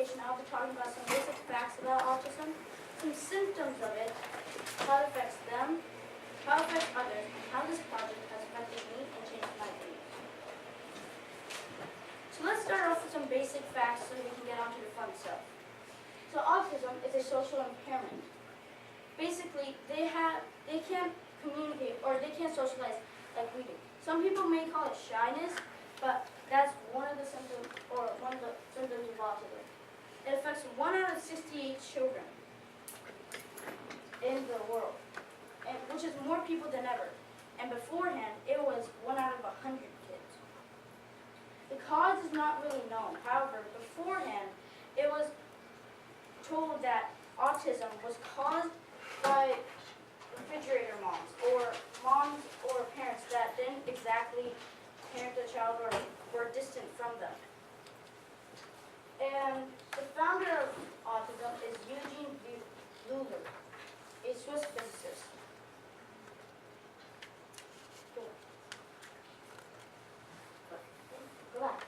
presentation, I'll be talking about some basic facts about autism, some symptoms of it, how it affects them, how it affects others, and how this project has affected me and changed my views. So let's start off with some basic facts so we can get on to the fun stuff. So autism is a social impairment. Basically, they can't communicate or they can't socialize like we do. Some people may call it shyness, but that's one of the symptoms of autism. It affects 1 out of 68 children in the world, which is more people than ever. And beforehand, it was 1 out of 100 kids. The cause is not really known. However, beforehand, it was told that autism was caused by refrigerator moms or parents that didn't exactly parent the child or were distant from them. And the founder of autism is Eugene Luller, a Swiss physicist. Go back.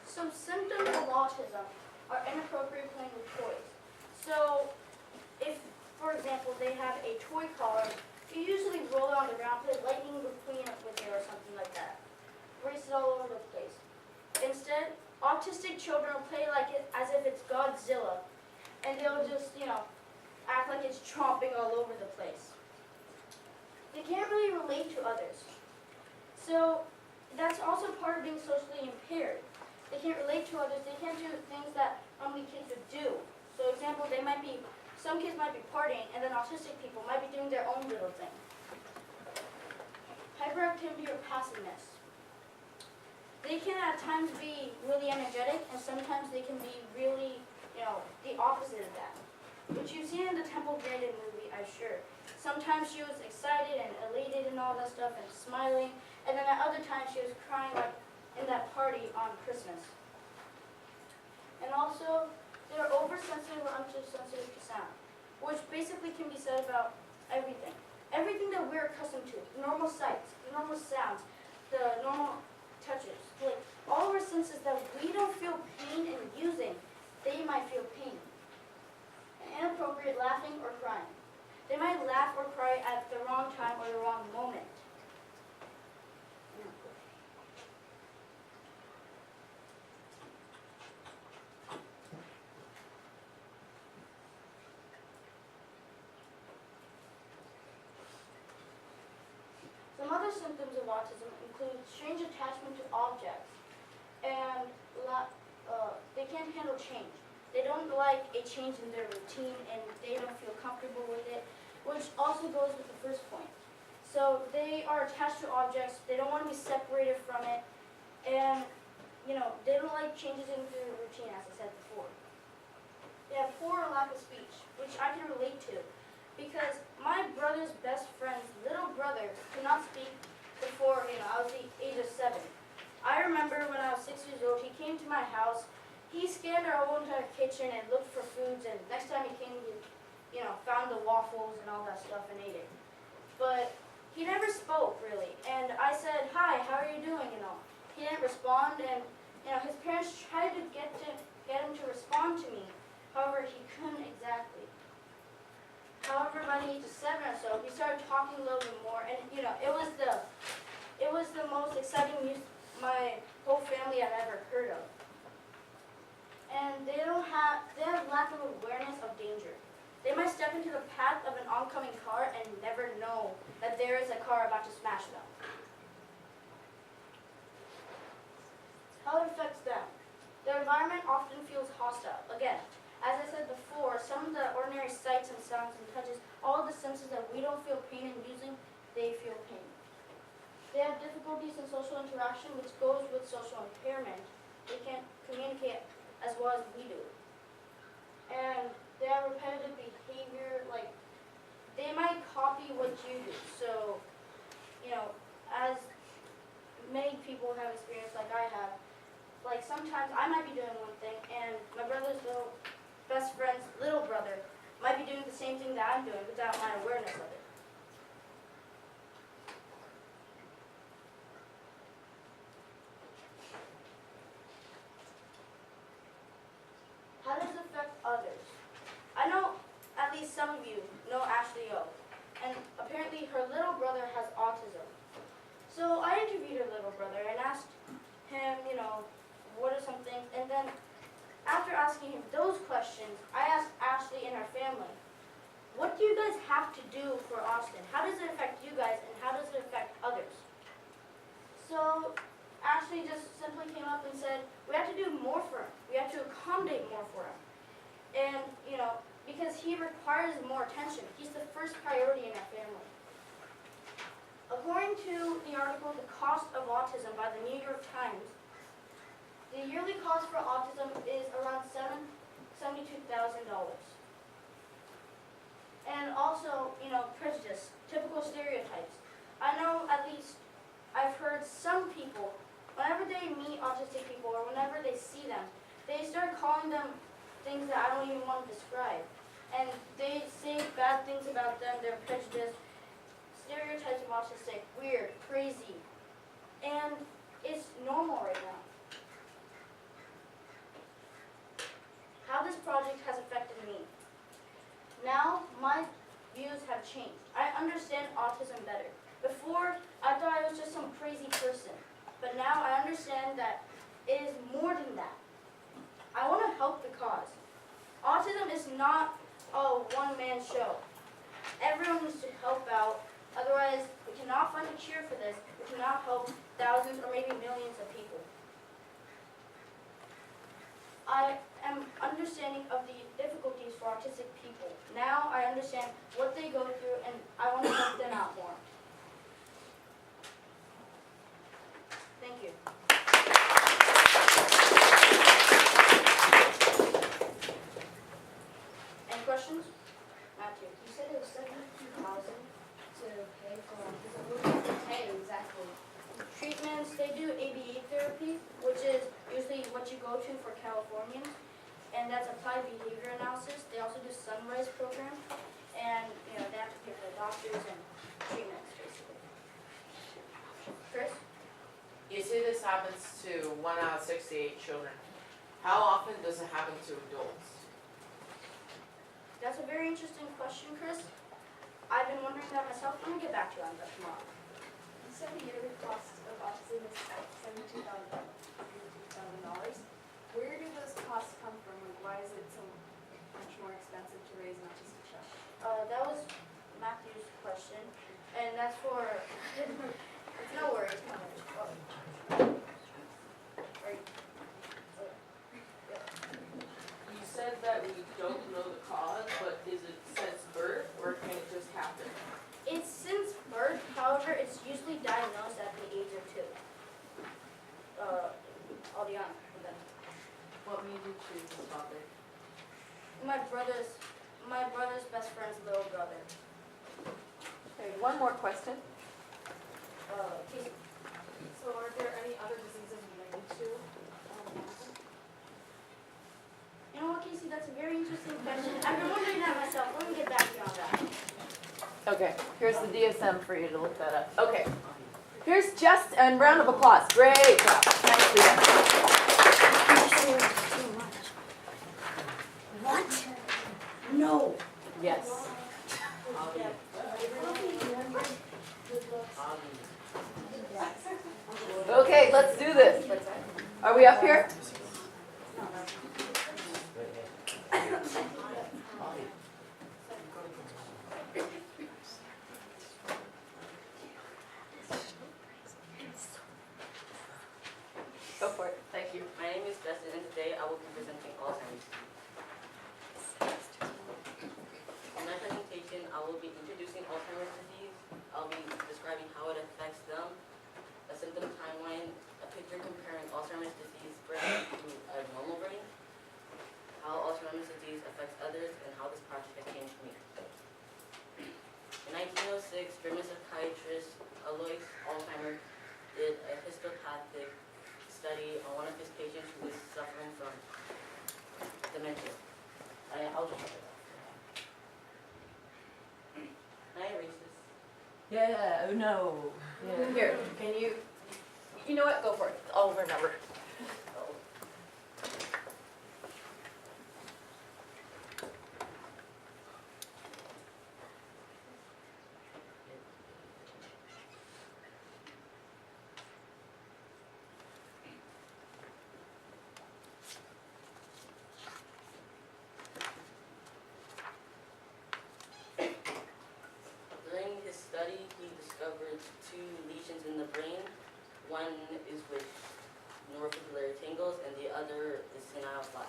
Some symptoms of autism are inappropriate playing with toys. So, if, for example, they have a toy car, you usually roll it on the ground, put lightning McQueen with it or something like that. Race it all over the place. Instead, autistic children will play like it as if it's Godzilla, and they'll just, act like it's chomping all over the place. They can't really relate to others. So, that's also part of being socially impaired. They can't relate to others. They can't do things that normally kids would do. So, example, some kids might be partying, and then autistic people might be doing their own little thing. Hyperactivity or passiveness. They can at times be really energetic, and sometimes they can be really, the opposite of that. Which you've seen in the Temple Grandin movie, I'm sure. Sometimes she was excited and elated and all that stuff and smiling, and then at other times she was crying like in that party on Christmas. And also, they're oversensitive or undersensitive to sound, which basically can be said about everything. Everything that we're accustomed to, normal sights, normal sounds, the normal touches, like all of our senses that we don't feel pain in using, they might feel pain. And inappropriate laughing or crying. They might laugh or cry at the wrong time or the wrong moment. Some other symptoms of autism include strange attachment to objects, and they can't handle change. They don't like a change in their routine, and they don't feel comfortable with it, which also goes with the first point. So they are attached to objects, they don't want to be separated from it, and they don't like changes in their routine, as I said before. They have poor or lack of speech, which I can relate to, because my brother's best friend's little brother could not speak before, I was the age of 7. I remember when I was 6 years old, he came to my house, he scanned our whole entire kitchen and looked for foods, and next time he came, he, found the waffles and all that stuff and ate it. But he never spoke, really, and I said, "Hi, how are you doing?" He didn't respond, and, his parents tried to get him to respond to me. However, he couldn't exactly. However, by the age of 7 or so, he started talking a little bit more, and it was the most exciting news my whole family had ever heard of. And they have lack of awareness of danger. They might step into the path of an oncoming car and never know that there is a car about to smash them. How it affects them. Their environment often feels hostile. Again, as I said before, some of the ordinary sights and sounds and touches, all of the senses that we don't feel pain in using, they feel pain. They have difficulties in social interaction, which goes with social impairment. They can't communicate as well as we do. And they have repetitive behavior, like they might copy what you do. So, as many people have experienced, like I have, like sometimes I might be doing one thing, and my brother's little best friend's little brother might be doing the same thing that I'm doing without my awareness of it. How does it affect others? I know at least some of you know Ashley O, and apparently her little brother has autism. So I interviewed her little brother and asked him, what are some things, and then after asking him those questions, I asked Ashley and her family, what do you guys have to do for Austin? How does it affect you guys, and how does it affect others? So Ashley just simply came up and said, we have to do more for him. We have to accommodate more for him. And, because he requires more attention. He's the first priority in our family. According to the article, The Cost of Autism by the New York Times, the yearly cost for autism is around $72,000. And also, prejudice, typical stereotypes. I know at least I've heard some people, whenever they meet autistic people or whenever they see them, they start calling them things that I don't even want to describe. And they say bad things about them, they're prejudiced, stereotypes of autistic, weird, crazy. And it's normal right now. How this project has affected me. Now, my views have changed. I understand autism better. Before, I thought I was just some crazy person. But now I understand that it is more than that. I want to help the cause. Autism is not a one-man show. Everyone needs to help out. Otherwise, we cannot find a cure for this. We cannot help thousands or maybe millions of people. I am understanding of the difficulties for autistic people. Now I understand what they go through, and I want to help them out more. Thank you. Any questions? Matthew. You said it was 72,000 to pay for autism. What do you pay exactly? Treatments, they do ABA therapy, which is usually what you go to for Californians, and that's applied behavior analysis. They also do Sunrise program, and they have to pay for doctors and treatments, basically. Chris? You say this happens to 1 out of 68 children. How often does it happen to adults? That's a very interesting question, Chris. I've been wondering that myself. I'm going to get back to you on that tomorrow. You said the yearly cost of autism is $72,000. Where do those costs come from? Like, why is it so much more expensive to raise an autistic child? That was Matthew's question, and that's for... no worries. No worries. You said that we don't know the cause, but is it since birth or can it just happen? It's since birth, however, it's usually diagnosed at the age of 2. I'll be honest with them. What made you choose this topic? My brother's best friend's little brother. Okay, one more question. Casey. So are there any other diseases related to autism? You know what, Casey? That's a very interesting question. I've been wondering that myself. Let me get back to you on that. Okay, here's the DSM for you to look that up. Okay, here's just, and round of applause. Great job. Nicely done. What? No. Yes. Okay, let's do this. Are we up here? Go for it. Thank you. My name is Justin, and today I will be presenting Alzheimer's disease. In my presentation, I will be introducing Alzheimer's disease. I'll be describing how it affects them, a symptom timeline, a picture comparing Alzheimer's disease versus study on one of his patients who is suffering from dementia. I'll just check it out. Can I erase this? Yeah, oh no. Yeah. Here, can you know what, go for it, I'll remember. Oh. During his study, he discovered 2 lesions in the brain. One is with neurofibrillary tangles, and the other is senile plaque.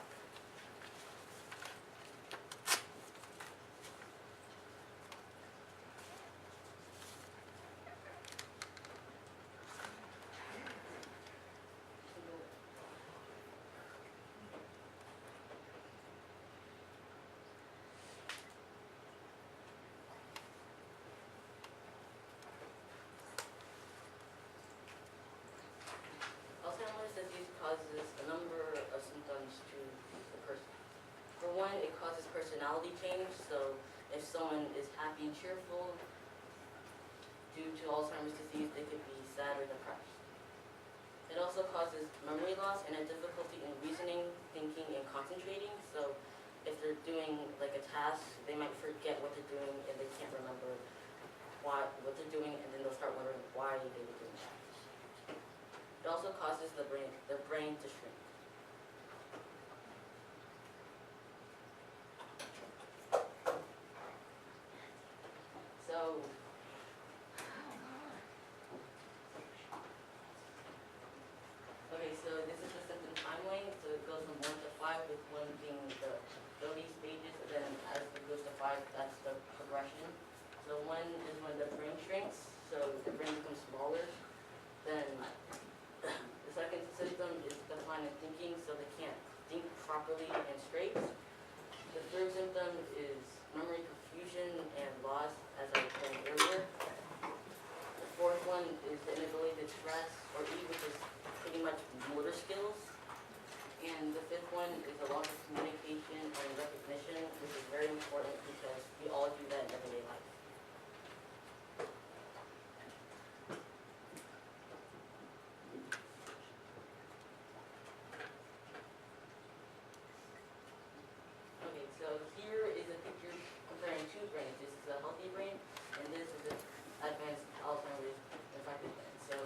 Alzheimer's disease causes a number of symptoms to the person. For one, it causes personality change. So if someone is happy and cheerful due to Alzheimer's disease, they could be sad or depressed. It also causes memory loss and a difficulty in reasoning, thinking, and concentrating. So if they're doing like a task, they might forget what they're doing and they can't remember what they're doing, and then they'll start wondering why they were doing that. It also causes their brain to shrink. So, okay, so this is the symptom timeline. So it goes from 1 to 5, with 1 being the early stages, and then as it goes to 5, that's the progression. So 1 is when the brain shrinks, so the brain becomes smaller. Then the second symptom is decline in thinking, so they can't think properly and straight. The third symptom is memory confusion and loss, as I explained earlier. The fourth one is the inability to express or eat, which is pretty much motor skills. And the fifth one is a loss of communication and recognition, which is very important because we all do that in everyday life. Okay, so here is a picture comparing 2 brains. This is a healthy brain, and this is an advanced Alzheimer's infected brain. So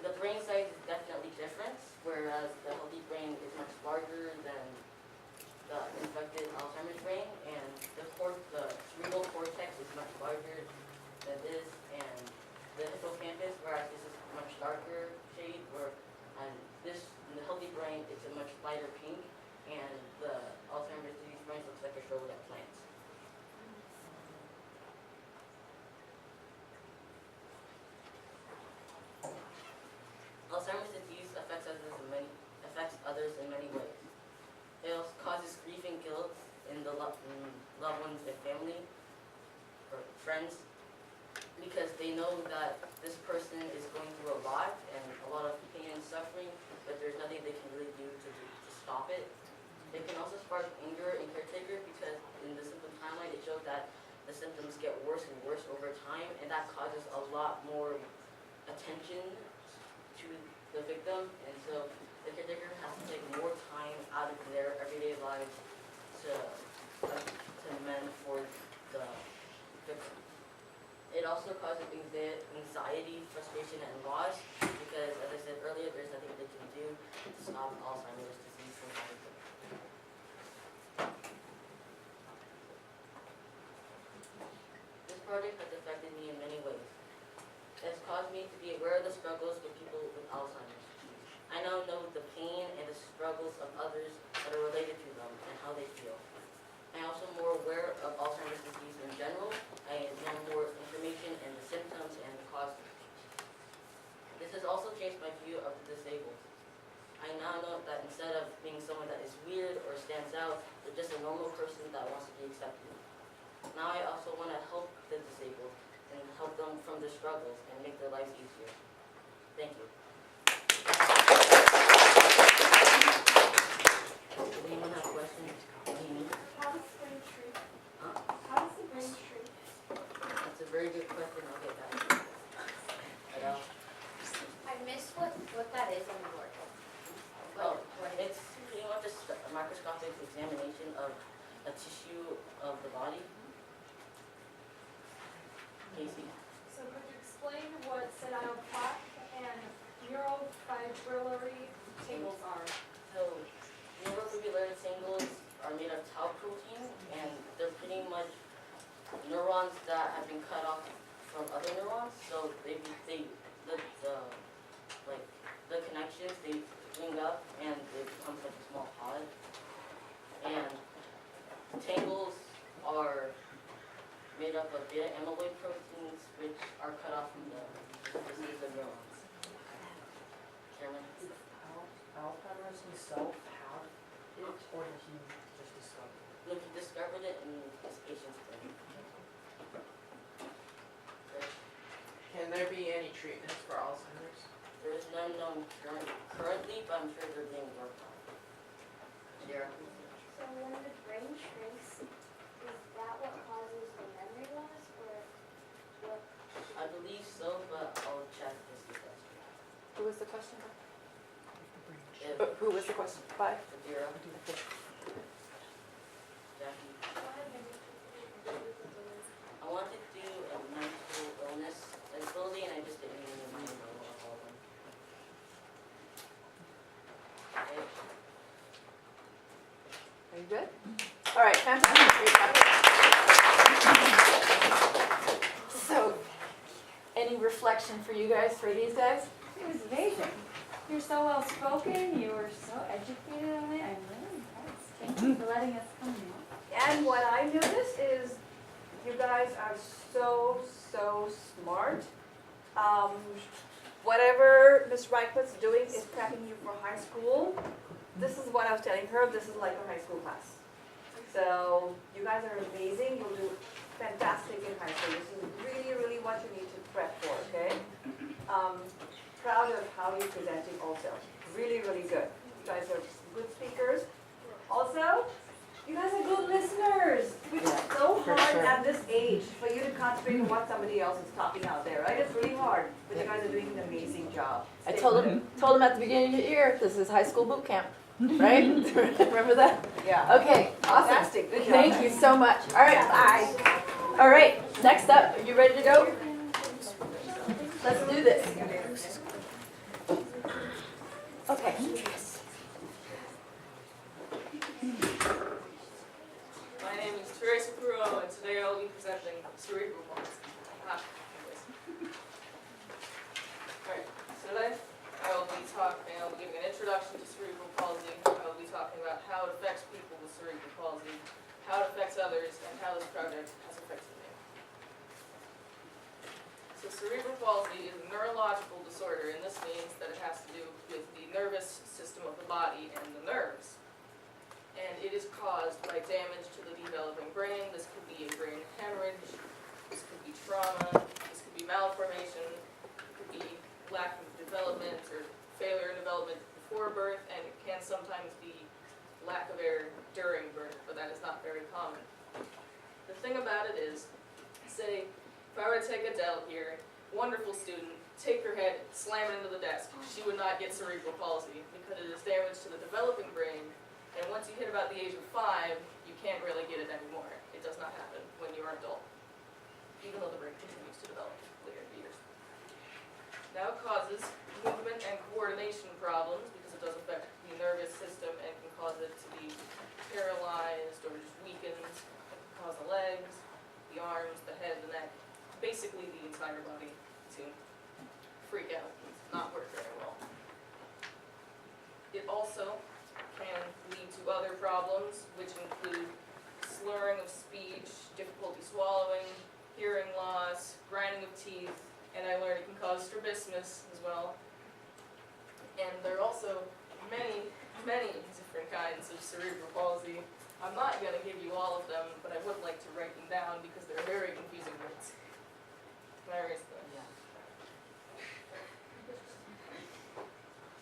the brain size is definitely different, whereas the healthy brain is much larger than the infected Alzheimer's brain, and the cerebral cortex is much larger than this, and the hippocampus, whereas this is much darker shade, and this in the healthy brain it's a much lighter pink, and the Alzheimer's disease brain looks like a shriveled up plant. Alzheimer's disease affects others in many ways. It also causes grief and guilt in the loved ones and family or friends, because they know that this person is going through a lot and a lot of pain and suffering, but there's nothing they can really do to stop it. It can also spark anger and caretaker, because in the symptom timeline it shows that the symptoms get worse and worse over time, and that causes a lot more attention to the victim, and so the caretaker has to take more time out of their everyday lives to mend for the victim. It also causes anxiety, frustration, and loss, because, as I said earlier, there's nothing they can do to stop Alzheimer's disease from happening. This project has affected me in many ways. It has caused me to be aware of the struggles with people with Alzheimer's disease. I now know the pain and the struggles of others that are related to them and how they feel. I am also more aware of Alzheimer's disease in general. I know more information and the symptoms and the causes. This has also changed my view of the disabled. I now know that instead of being someone that is weird or stands out, they're just a normal person that wants to be accepted. Now I also want to help the disabled and help them from their struggles and make their lives easier. Thank you. tangles are made up of beta amyloid proteins, which are cut off from the disease of neurons. Cameron? Alzheimer's himself have it, or did he just discover it? No, he discovered it in his patient's brain. Can there be any treatments for Alzheimer's? There is none known currently, but I'm sure they're being worked on. Sarah? So when the brain shrinks, is that what causes the memory loss, or what? I believe so, but I'll check this with us. Who was the question? If Who was the question by? Vera, Jackie, I wanted to do a mental illness disability, and I just didn't even remind me of all of them. Okay. Are you good? All right, fantastic. Great job. So, any reflection for you guys, for these guys? It was amazing. You're so well spoken, you were so educated on it, I'm really impressed. Thank you for letting us come in. And what I noticed is you guys are so smart. Whatever Ms. Reichmuth's doing is prepping you for high school. This is what I was telling her, this is like a high school class. So you guys are amazing, you'll do fantastic in high school. This is really what you need to prep for, okay? Proud of how you're presenting also. Really good. You guys are good speakers. Also, you guys are good listeners. Which is so for hard sure. at this age for you to concentrate on what somebody else is talking out there, right? It's really hard, but you guys are doing an amazing job. I Stay told with him at the beginning of the year, this is high school boot camp, right? Remember that? it. Yeah. Okay, awesome. Fantastic. Good job. Thank you so much. All right, bye. All right, next up, are you ready to go? Let's do this. Okay. My name is Teresa Perot, and today I'll be presenting cerebral palsy. Alright, so today I'll be giving an introduction to cerebral palsy. I'll be talking about how it affects people with cerebral palsy, how it affects others, and how this project has affected me. So cerebral palsy is a neurological disorder, and this means that it has to do with the nervous system of the body and the nerves. And it is caused by damage to the developing brain. This could be a brain hemorrhage, this could be trauma, this could be malformation, it could be lack of development or failure in development before birth, and it can sometimes be lack of air during birth, but that is not very common. The thing about it is, say, if I were to take Adele here, wonderful student, take her head, slam it into the desk, she would not get cerebral palsy because it is damage to the developing brain. And once you hit about the age of 5, you can't really get it anymore. It does not happen when you are an adult, even though the brain continues to develop later in years. Now it causes movement and coordination problems because it does affect the nervous system and can cause it to be paralyzed or just weakened. It can cause the legs, the arms, the head, the neck, basically the entire body to freak out and not work very well. It also can lead to other problems, which include slurring of speech, difficulty swallowing, hearing loss, grinding of teeth, and I learned it can cause strabismus as well. And there are also many different kinds of cerebral palsy. I'm not going to give you all of them, but I would like to write them down because they're very confusing words. Can I erase them? Yeah.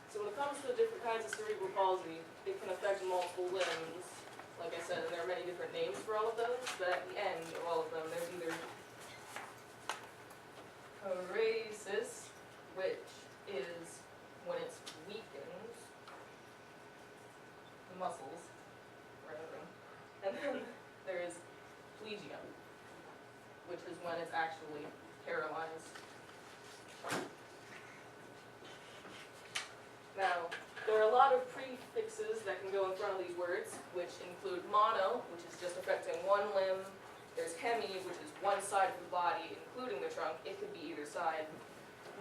So when it comes to the different kinds of cerebral palsy, it can affect multiple limbs. Like I said, and there are many different names for all of those, but at the end of all of them, there's either paralysis, which is when it's weakened, the muscles, or everything. And then there is plegia, which is when it's actually paralyzed. Now, there are a lot of prefixes that can go in front of these words, which include mono, which is just affecting one limb. There's hemi, which is one side of the body, including the trunk. It could be either side.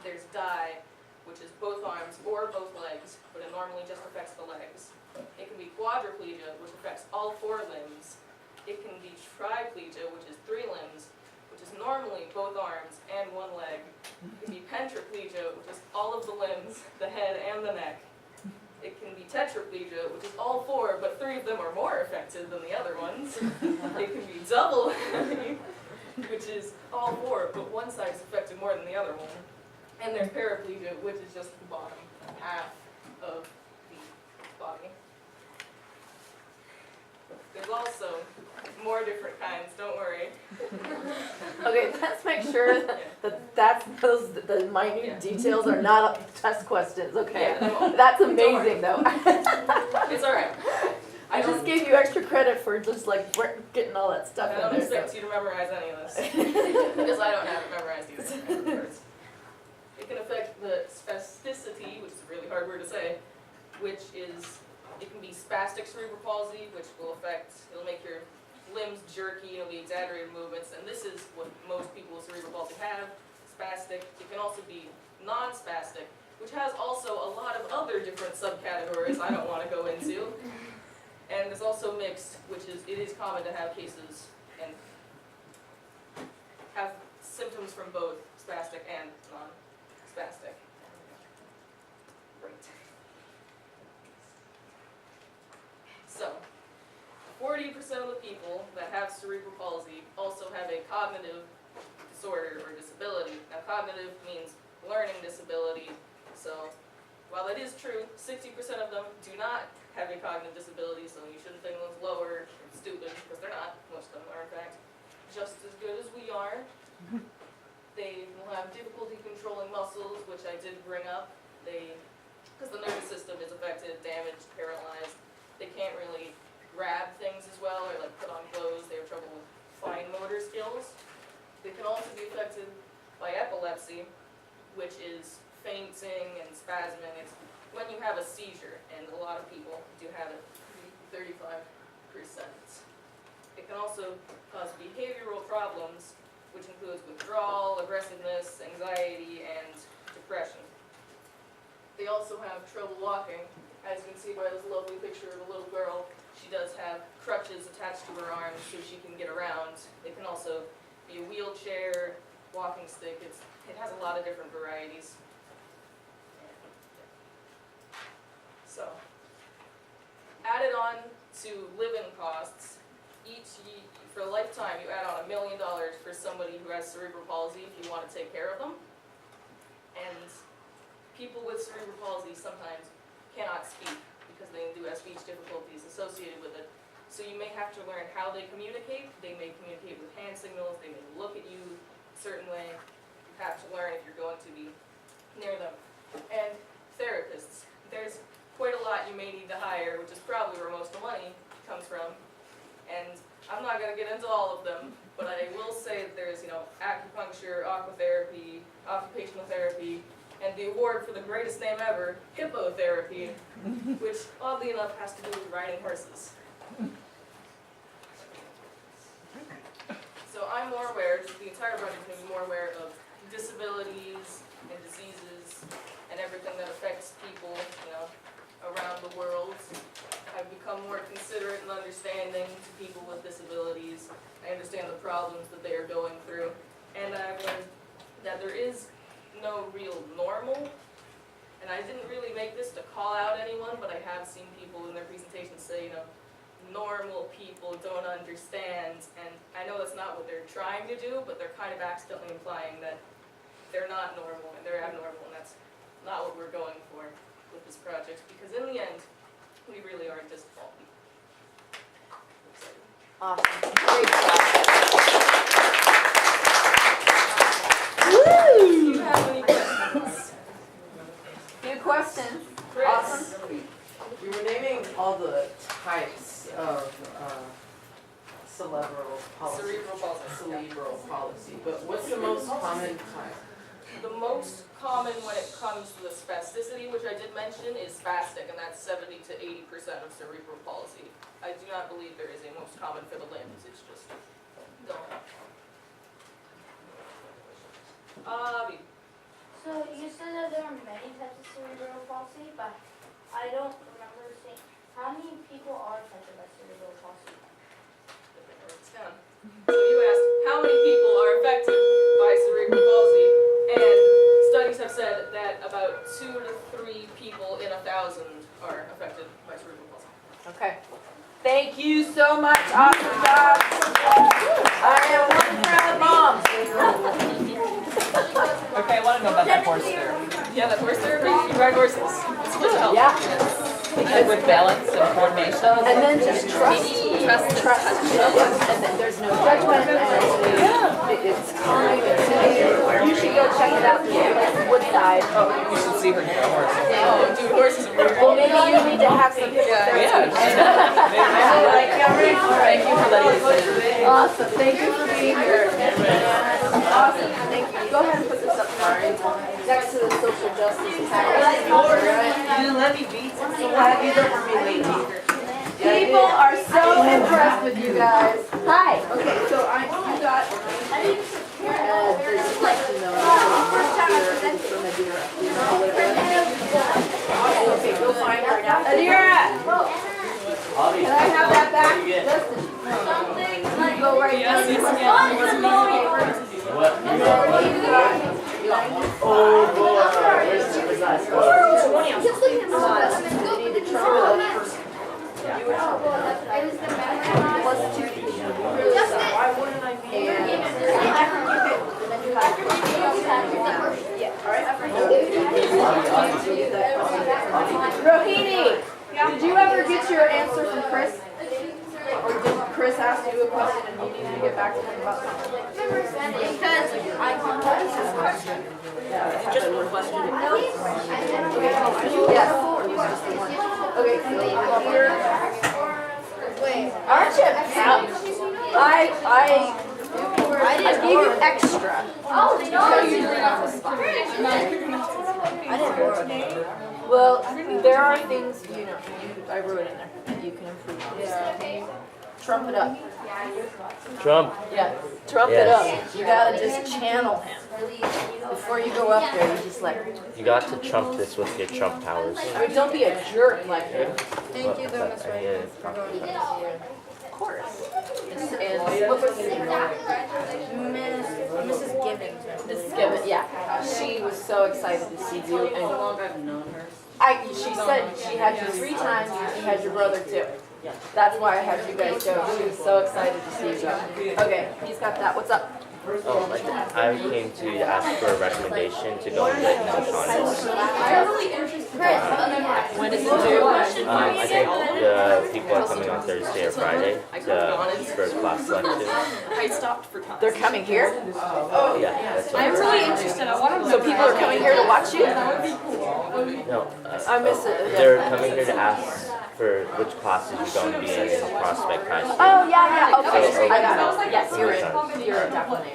There's di, which is both arms or both legs, but it normally just affects the legs. It can be quadriplegia, which affects all 4 limbs. It can be triplegia, which is 3 limbs, which is normally both arms and 1 leg. It can be pentraplegia, which is all of the limbs, the head and the neck. It can be tetraplegia, which is all 4, but 3 of them are more affected than the other ones. It can be double, which is all 4, but one side is affected more than the other one. And there's paraplegia, which is just the bottom half of the body. There's also more different kinds, don't worry. Okay, let's make sure the minute Yeah. details are not test questions, okay? Yeah, no, That's don't worry. amazing though. It's alright. I just gave you extra credit for just like getting all that stuff I in don't there. expect you to memorize any of this, because I don't have it memorized either. It can affect the spasticity, which is a really hard word to say, which is, it can be spastic cerebral palsy, which will affect, it'll make your limbs jerky, it'll be exaggerated movements, and this is what most people with cerebral palsy have, spastic. It can also be non-spastic, which has also a lot of other different subcategories I don't want to go into. And there's also mixed, which is, it is common to have cases and have symptoms from both spastic and non-spastic. Great. So, 40% of the people that have cerebral palsy also have a cognitive disorder or disability. Now, cognitive means learning disability, so while it is true, 60% of them do not have a cognitive disability, so you shouldn't think those lower or stupid, because they're not. Most of them are, in fact, just as good as we are. They will have difficulty controlling muscles, which I did bring up. Because the nervous system is affected, damaged, paralyzed. They can't really grab things as well, or like put on clothes. They have trouble with fine motor skills. They can also be affected by epilepsy, which is fainting and spasming. It's when you have a seizure, and a lot of people do have it, 35%. It can also cause behavioral problems, which includes withdrawal, aggressiveness, anxiety, and depression. They also have trouble walking. As you can see by this lovely picture of a little girl, she does have crutches attached to her arms so she can get around. It can also be a wheelchair, walking stick. It has a lot of different varieties. So, added on to living costs, for a lifetime you add on $1 million for somebody who has cerebral palsy if you want to take care of them. And people with cerebral palsy sometimes cannot speak because they do have speech difficulties associated with it. So you may have to learn how they communicate. They may communicate with hand signals. They may look at you a certain way. You have to learn if you're going to be near them. And therapists. There's quite a lot you may need to hire, which is probably where most of the money comes from. And I'm not going to get into all of them, but I will say that there's, acupuncture, aquatherapy, occupational therapy, and the award for the greatest name ever, hippotherapy, which oddly enough has to do with riding horses. So I'm more aware, just the entire bunch is going to be more aware of disabilities and diseases and everything that affects people, around the world. I've become more considerate and understanding to people with disabilities. I understand the problems that they are going through. And I've learned that there is no real normal. And I didn't really make this to call out anyone, but I have seen people in their presentations say, normal people don't understand. And I know that's not what they're trying to do, but they're kind of accidentally implying that they're not normal and they're abnormal, and that's not what we're going for with this project, because in the end, we really are just all people. Awesome. Great job. Woo! Do you have any questions? Few questions. Chris? Awesome. We were naming all the types of cerebral palsy. Cerebral palsy. Cerebral palsy, but what's the most common type? The most common when it comes to the spasticity, which I did mention, is spastic, and that's 70 to 80% of cerebral palsy. I do not believe there is a most common for the limbs, it's just don't. Avi. So you said that there are many types of cerebral palsy, but I don't remember seeing how many people are affected by cerebral palsy. Thank you so much. Awesome job. I am one proud mom. Okay, I wanna know about that horse there. Yeah, that horse therapy, you ride horses. It's supposed to help. Yeah. Like with balance and coordination. And then just trust. Trust. And then there's no judgment. And it's kind. You should go check it out. Woodside. You should see her get a horse. Oh, dude, horses are weird. Well, maybe you need to have some. Yeah. Thank you for letting me say. Awesome. Thank you for being here. Awesome. Thank you. Go ahead and put this up, Mari. Next to the social justice panel. You didn't let me beat. I'm so glad you did for me lately. People are so impressed with you guys. Hi. Okay, so you got there's like to know from Adira. Okay, go find her now. Adira! Can I have that back? Listen. You go right Yes, there. yes, And then you got Oh boy, where's that? you need to try it. Plus 2. Why wouldn't I be? And then you have Rohini, did you ever get your answer from Chris? Or did Chris ask you a question and you needed to get back to him about something? Because I contacted his question. Just one question. Yes. Okay, so here. Aren't you proud? I gave you extra. Oh, they Because you don't. did off the spot. I didn't borrow it. Well, there are things, I wrote in there that you can improve on. Yeah. Trump it up. Trump. Yeah, trump it up. You gotta just channel him. Before you go up there, you just like, You got to trump this with your Trump powers. I mean, don't be a jerk like him. Thank you, though, Miss Reichmuth, for going to this year. Of course. And what was her name? Mrs. Gibbons. Mrs. Gibbons, yeah. She was so excited to see you. How And long I've known her? she said she had you 3 times, and she had your brother too. That's why I had you guys go. She was so excited to see you go. Okay, he's got that. What's up? Oh, I came to ask for a recommendation to go and written autonomous. When is it due? I think the people are coming on Thursday or Friday for class selection. I stopped for time. They're coming here? Yeah, that's what I'm we're really interested, I want to know. So people are coming here to watch you? No, I miss it. they're coming here to ask for which classes you're going to be in Prospect High School. Oh, yeah, okay. I got it. Yes, you're in. You're definitely in.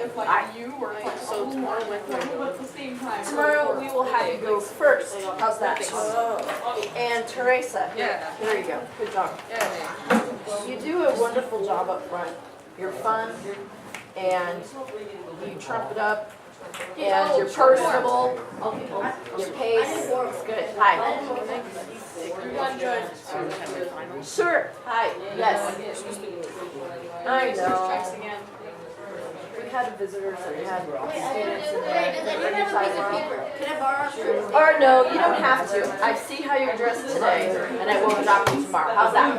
So tomorrow, when Tomorrow we will have you go first. How's that? And Teresa. Yeah. There you go. Good job. Yeah. You do a wonderful job up front. You're fun and you trump it up and you're personable. Your pace is good. Hi. Sure. Hi. Yes. I know. We had visitors and we had students in there. Can I borrow? Or no, you don't have to. I see how you're dressed today and I will adopt you tomorrow. How's that?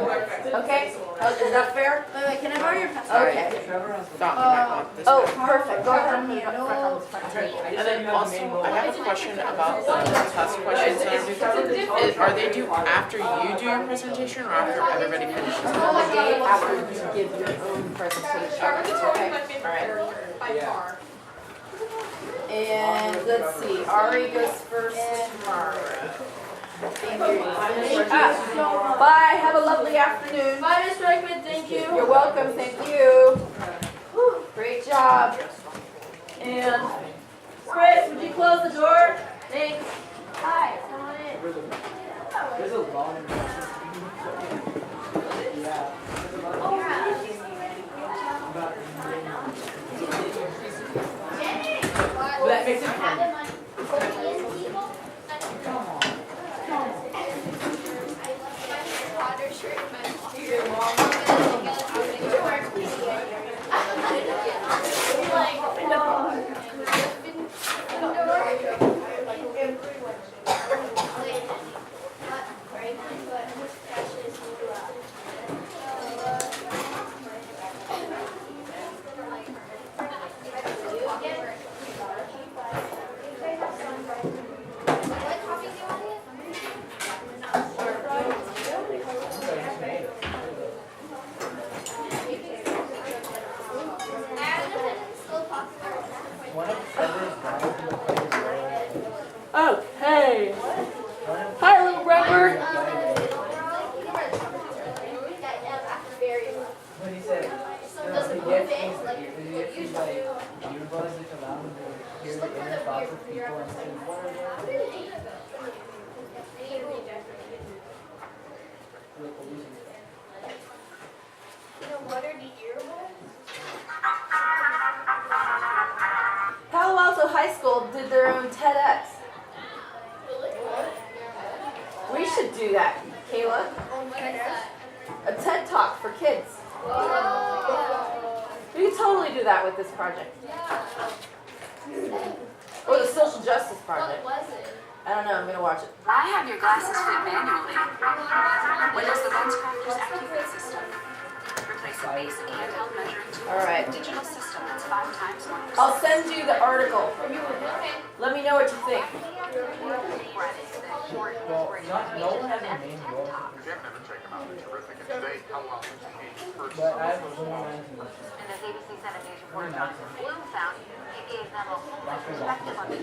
Okay? Is that fair? Wait, can I borrow your pencil? Okay. Oh, perfect. Go ahead and put it up front on this front table. And then also, I have a question about the test questions. Are they due after you do your presentation or after everybody finishes? The day after you give your own presentation. Okay? All right. And let's see, Ari goes first tomorrow. Bye, have a lovely afternoon. Bye, Miss Reichmuth, thank you. You're welcome, thank you. Great job. And Chris, would you close the door? Thanks. Hi, come on in. There's a long that makes it fun. lots of people and say, what are they? With the losing stuff. What are the earbuds? Palo Alto High School did their own TEDx. We should do that, Kayla. A TED Talk for kids. We could totally do that with this project. Or the social justice project. What was it? I don't know, I'm gonna watch it. I have your glasses fit manually. Windows the LensCrafters AccuFit system. Replace a basic handheld measuring tool All right. with a digital system that's 5 times more precise. I'll send you the article. Let me know what you think. Well, no one has a main goal. But I have one answer. In this ABC 7 News report, Jonathan Bloom found it gave them a whole new perspective on the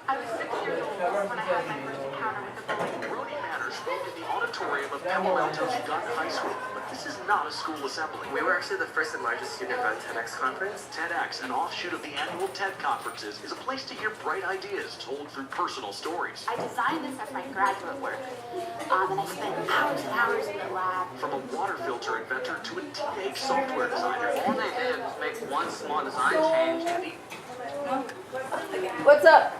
I was 6 years old when I had my first encounter with the bully. Rudy Manners spoke in the auditorium of Palo Alto's Gunn High School, but this is not a school assembly. We were actually the first and largest student-run TEDx conference. TEDx, an offshoot of the annual TED conferences, is a place to hear bright ideas told through personal stories. I designed this as my graduate work, and I spent hours and hours in the lab. From a water filter inventor to a teenage software designer. All they did was make one small design change and the What's up?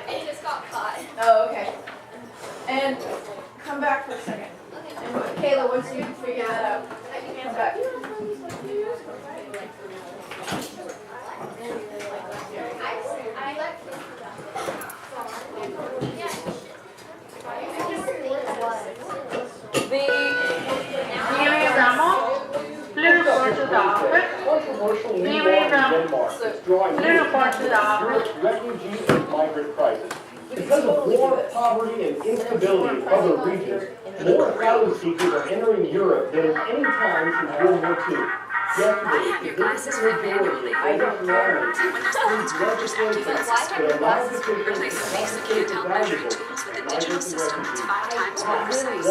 It just got caught. Oh, okay. And come back for a second. And Kayla, once you figure that out, come back. I like refugee and migrant crisis. Because of war, poverty, and instability in other regions, more asylum seekers are entering Europe than at any time since World War II. I have your glasses fit manually. Windows the LensCrafters AccuFit system. Replace a basic handheld measuring tools with a digital system that's 5 times more precise.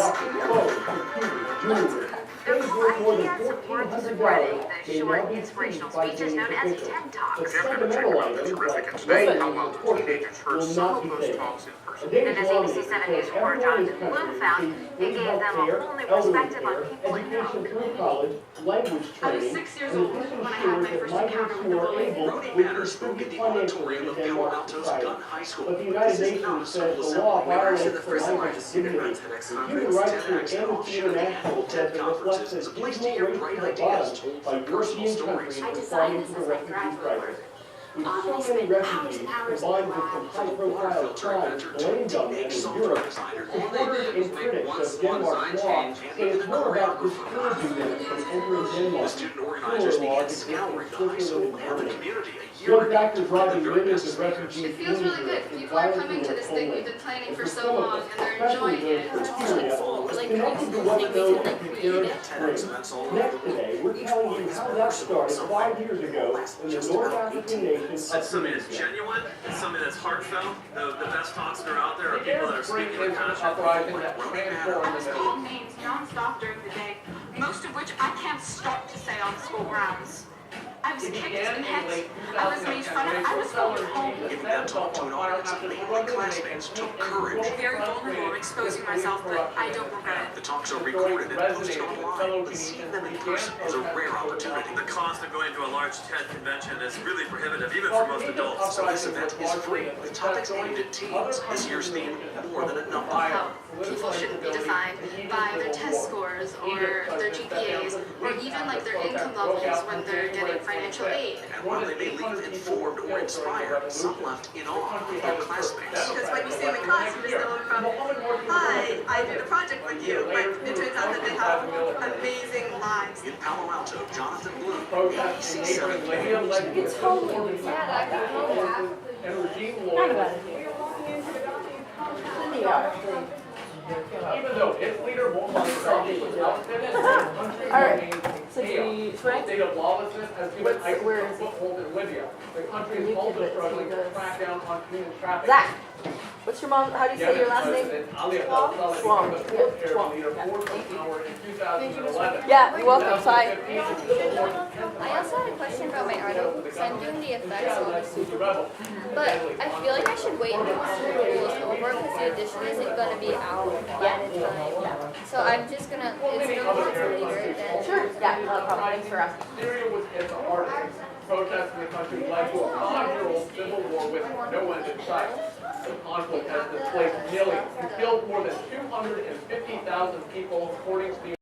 Those ideas of words of writing, the short inspirational speeches known as TED Talks. fundamental items like today, how well teenagers heard some of those talks in person. In this ABC 7 News report, Jonathan Bloom found it gave them a whole new perspective on people in education through college, language I was training, 6 years old when I had my first encounter with the bully. Rudy Manners spoke in the auditorium of Palo Alto's Gunn High School. But the United This is not a Nations school says the law assembly. we were actually violates the first and largest student-run dignity. TEDx Human conference. rights TEDx, group an offshoot of the Amnesty annual TED International reflects conferences, is a that place to dismal hear race bright to the ideas bottom told by through personal European stories. countries I responding designed to this the as my refugee graduate crisis. work. With I so many spent hours refugees, and hours in combined the with lab. some high-profile crimes blamed on them in Europe, supporters and critics of Denmark's law say it's more about discouraging them from entering The Denmark. student organizers began scouring the high school and the community a year Young ago doctors to find driving the very millions best of speakers. refugees It feels really good. People are coming to this thing we've been planning for so long, and they're enjoying it. It's connected to what's known as the Arab Spring. Next today, we're telling you how that started 5 years ago in the North African nation of Something that's Tunisia. genuine, it's something that's heartfelt. The best talks that are out there are The people that Arab are Spring speaking is the an passion. uprising that transformed I was the called nation. names nonstop during the day, most of which I can't stop to say on school grounds. I was kicked and hit, I was made fun of, I was phoned home. Giving that talk to an audience of mainly classmates took courage. Very vulnerable, exposing myself, but I don't regret it. The talks are recorded and posted online, but seeing them in person is a rare opportunity. The cost of going to a large TED convention is really prohibitive, even for most adults. So this event is free, with topics aimed at teens. This year's theme, more than a number. How people shouldn't be defined by their test scores or their GPAs or even like their income levels when they're getting financial aid. And while they may leave informed or inspired, some left in awe of their classmates. Because when you see them in class, you're just going from, hi, I did a project with you, but it turns out that they have amazing lives. In Palo Alto, Jonathan Bloom, Protesting ABC 7 neighboring Libya, like It's totally and regime Not lawyers. about it. They are. Even though its leader won't let itself be without it, All right. So the the swing? state of lawlessness has given What's- ISIS where a is he? foothold in Libya. The country You is can also put- struggling he to does. crack down on human trafficking. Zach. What's your mom, how do you say your last name? Swam. Yeah, you're welcome, sorry. I also had a question about my article, because I'm doing the effects on the Super Bowl. But I feel like I should wait until the Super Bowl is over, because the edition isn't going to be out by the time. So I'm just going to, it's going to be later then. Sure, yeah, no problem, thanks for asking. Syria was hit the hardest. Protests in the country led to a 5-year-old civil war with no end in sight. The conflict has displaced millions and killed more than 250,000 people, according to the